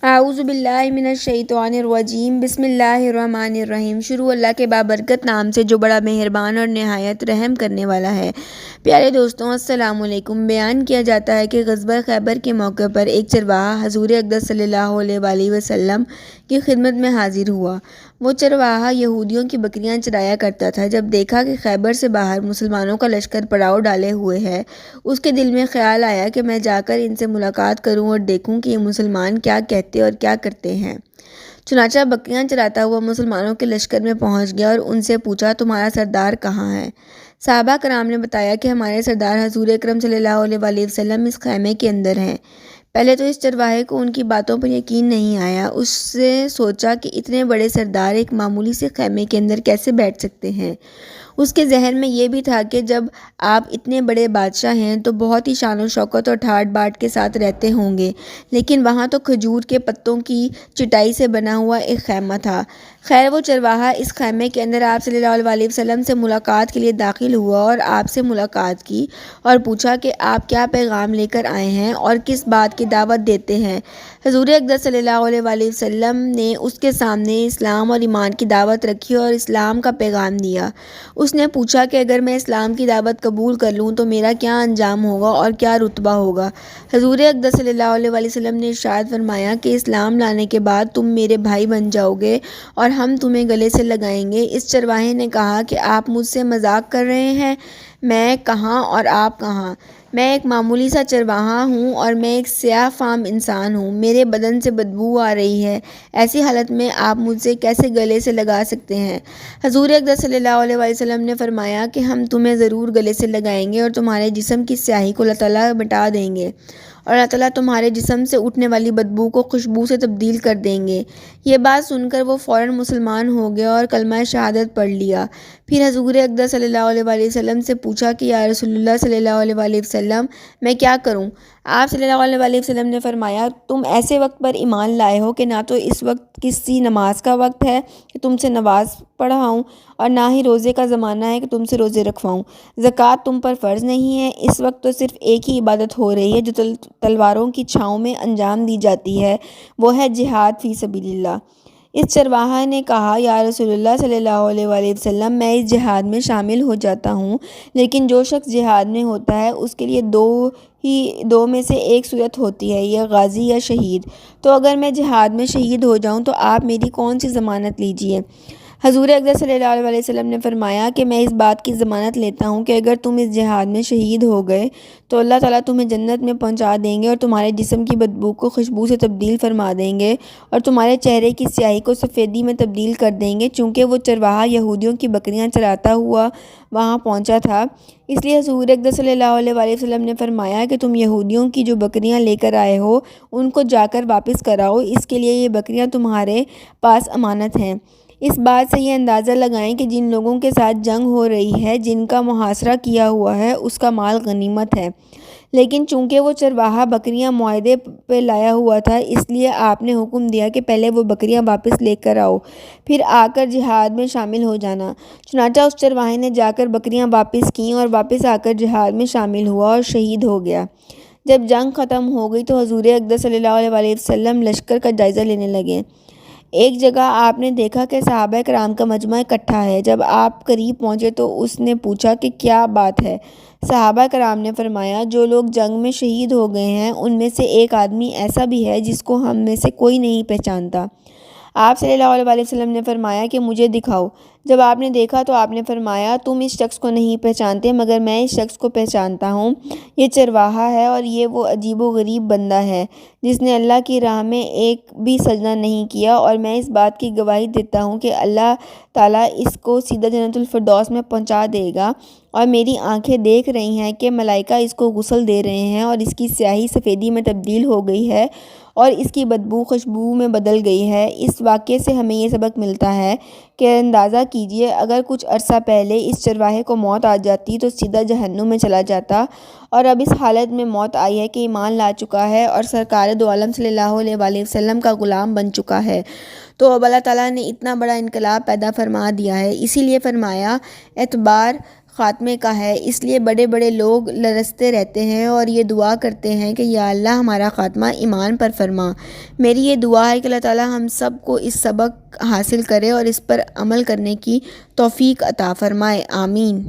اعوذ باللہ من الشیطان الرجیم بسم اللہ الرحمن الرحیم۔ شروع اللہ کے بابرکت نام سے جو بڑا مہربان اور نہایت رحم کرنے والا ہے۔ پیارے دوستوں، السلام علیکم۔ بیان کیا جاتا ہے کہ غزوہ خیبر کے موقع پر ایک چرواہا حضور اقدس صلی اللہ علیہ وآلہ وسلم کی خدمت میں حاضر ہوا۔ وہ چرواہا یہودیوں کی بکریاں چرایا کرتا تھا۔ جب دیکھا کہ خیبر سے باہر مسلمانوں کا لشکر پڑاؤ ڈالے ہوئے ہے، اس کے دل میں خیال آیا کہ میں جا کر ان سے ملاقات کروں اور دیکھوں کہ یہ مسلمان کیا کہتے اور کیا کرتے ہیں۔ چنانچہ بکریاں چراتا ہوا مسلمانوں کے لشکر میں پہنچ گیا اور ان سے پوچھا، تمہارا سردار کہاں ہے؟ صحابہ کرام نے بتایا کہ ہمارے سردار حضور اکرم صلی اللہ علیہ وآلہ وسلم اس خیمے کے اندر ہیں۔ پہلے تو اس چرواہے کو ان کی باتوں پر یقین نہیں آیا۔ اس سے سوچا کہ اتنے بڑے سردار ایک معمولی سے خیمے کے اندر کیسے بیٹھ سکتے ہیں۔ اس کے ذہن میں یہ بھی تھا کہ جب آپ اتنے بڑے بادشاہ ہیں تو بہت ہی شان و شوکت اور ٹھاٹ باٹ کے ساتھ رہتے ہوں گے، لیکن وہاں تو کھجور کے پتوں کی چٹائی سے بنا ہوا ایک خیمہ تھا۔ خیر، وہ چرواہا اس خیمے کے اندر آپ صلی اللہ علیہ وآلہ وسلم سے ملاقات کے لیے داخل ہوا اور آپ سے ملاقات کی اور پوچھا کہ آپ کیا پیغام لے کر آئے ہیں اور کس بات کی دعوت دیتے ہیں۔ حضور اقدس صلی اللہ علیہ وآلہ وسلم نے اس کے سامنے اسلام اور ایمان کی دعوت رکھی اور اسلام کا پیغام دیا۔ اس نے پوچھا کہ اگر میں اسلام کی دعوت قبول کر لوں تو میرا کیا انجام ہوگا اور کیا رتبہ ہوگا؟ حضور اقدس صلی اللہ علیہ وآلہ وسلم نے ارشاد فرمایا کہ اسلام لانے کے بعد تم میرے بھائی بن جاؤ گے اور ہم تمہیں گلے سے لگائیں گے۔ اس چرواہے نے کہا کہ آپ مجھ سے مذاق کر رہے ہیں؟ میں کہاں اور آپ کہاں؟ میں ایک معمولی سا چرواہا ہوں اور میں ایک سیاہ فام انسان ہوں۔ میرے بدن سے بدبو آ رہی ہے۔ ایسی حالت میں آپ مجھ سے کیسے گلے سے لگا سکتے ہیں؟ حضور اقدس صلی اللہ علیہ وآلہ وسلم نے فرمایا کہ ہم تمہیں ضرور گلے سے لگائیں گے اور تمہارے جسم کی سیاہی کو اللہ تعالیٰ مٹا دیں گے اور اللہ تعالیٰ تمہارے جسم سے اٹھنے والی بدبو کو خوشبو سے تبدیل کر دیں گے۔ یہ بات سن کر وہ فوراً مسلمان ہو گیا اور کلمہ شہادت پڑھ لیا۔ پھر حضور اقدس صلی اللہ علیہ وآلہ وسلم سے پوچھا کہ یا رسول اللہ صلی اللہ علیہ وآلہ وسلم، میں کیا کروں؟ آپ صلی اللہ علیہ وآلہ وسلم نے فرمایا، تم ایسے وقت پر ایمان لائے ہو کہ نہ تو اس وقت کسی نماز کا وقت ہے کہ تم سے نماز پڑھاؤں اور نہ ہی روزے کا زمانہ ہے کہ تم سے روزے رکھواؤں۔ زکوٰۃ تم پر فرض نہیں ہے۔ اس وقت تو صرف ایک ہی عبادت ہو رہی ہے جو تلواروں کی چھاؤں میں انجام دی جاتی ہے، وہ ہے جہاد فی سبیل اللہ۔ اس چرواہا نے کہا، یا رسول اللہ صلی اللہ علیہ وآلہ وسلم، میں اس جہاد میں شامل ہو جاتا ہوں، لیکن جو شخص جہاد میں ہوتا ہے اس کے لیے دو میں سے ایک صورت ہوتی ہے، یا غازی یا شہید۔ تو اگر میں جہاد میں شہید ہو جاؤں تو آپ میری کون سی ضمانت لیجیے؟ حضور اقدس صلی اللہ علیہ وسلم نے فرمایا کہ میں اس بات کی ضمانت لیتا ہوں کہ اگر تم اس جہاد میں شہید ہو گئے تو اللہ تعالیٰ تمہیں جنت میں پہنچا دیں گے اور تمہارے جسم کی بدبو کو خوشبو سے تبدیل فرما دیں گے اور تمہارے چہرے کی سیاہی کو سفیدی میں تبدیل کر دیں گے۔ چونکہ وہ چرواہا یہودیوں کی بکریاں چراتا ہوا وہاں پہنچا تھا، اس لیے حضور اقدس صلی اللہ علیہ وآلہ وسلم نے فرمایا کہ تم یہودیوں کی جو بکریاں لے کر آئے ہو ان کو جا کر واپس کراؤ، اس کے لیے یہ بکریاں تمہارے پاس امانت ہیں۔ اس بات سے یہ اندازہ لگائیں کہ جن لوگوں کے ساتھ جنگ ہو رہی ہے، جن کا محاصرہ کیا ہوا ہے، اس کا مال غنیمت ہے۔ لیکن چونکہ وہ چرواہا بکریاں معاہدے پہ لایا ہوا تھا، اس لیے آپ نے حکم دیا کہ پہلے وہ بکریاں واپس لے کر آؤ، پھر آ کر جہاد میں شامل ہو جانا۔ چنانچہ اس چرواہے نے جا کر بکریاں واپس کیں اور واپس آ کر جہاد میں شامل ہوا اور شہید ہو گیا۔ جب جنگ ختم ہو گئی تو حضور اقدس صلی اللہ علیہ وآلہ وسلم لشکر کا جائزہ لینے لگے۔ ایک جگہ آپ نے دیکھا کہ صحابہ کرام کا مجمع اکٹھا ہے۔ جب آپ قریب پہنچے تو اس نے پوچھا کہ کیا بات ہے؟ صحابہ کرام نے فرمایا، جو لوگ جنگ میں شہید ہو گئے ہیں ان میں سے ایک آدمی ایسا بھی ہے جس کو ہم میں سے کوئی نہیں پہچانتا۔ آپ صلی اللہ علیہ وآلہ وسلم نے فرمایا کہ مجھے دکھاؤ۔ جب آپ نے دیکھا تو آپ نے فرمایا، تم اس شخص کو نہیں پہچانتے مگر میں اس شخص کو پہچانتا ہوں۔ یہ چرواہا ہے اور یہ وہ عجیب و غریب بندہ ہے جس نے اللہ کی راہ میں ایک بھی سجدہ نہیں کیا، اور میں اس بات کی گواہی دیتا ہوں کہ اللہ تعالیٰ اس کو سیدھا جنت الفردوس میں پہنچا دے گا، اور میری آنکھیں دیکھ رہی ہیں کہ ملائکہ اس کو غسل دے رہے ہیں اور اس کی سیاہی سفیدی میں تبدیل ہو گئی ہے اور اس کی بدبو خوشبو میں بدل گئی ہے۔ اس واقعے سے ہمیں یہ سبق ملتا ہے کہ اندازہ کیجئے اگر کچھ عرصہ پہلے اس چرواہے کو موت آ جاتی تو سیدھا جہنم میں چلا جاتا، اور اب اس حالت میں موت آئی ہے کہ ایمان لا چکا ہے اور سرکار دو عالم صلی اللہ علیہ وآلہ وسلم کا غلام بن چکا ہے۔ تو اب اللہ تعالیٰ نے اتنا بڑا انقلاب پیدا فرما دیا ہے، اسی لیے فرمایا، اعتبار خاتمے کا ہے، اس لیے بڑے بڑے لوگ لرزتے رہتے ہیں اور یہ دعا کرتے ہیں کہ یا اللہ ہمارا خاتمہ ایمان پر فرما۔ میری یہ دعا ہے کہ اللہ تعالی ہم سب کو اس سبق حاصل کرے اور اس پر عمل کرنے کی توفیق عطا فرمائے، آمین۔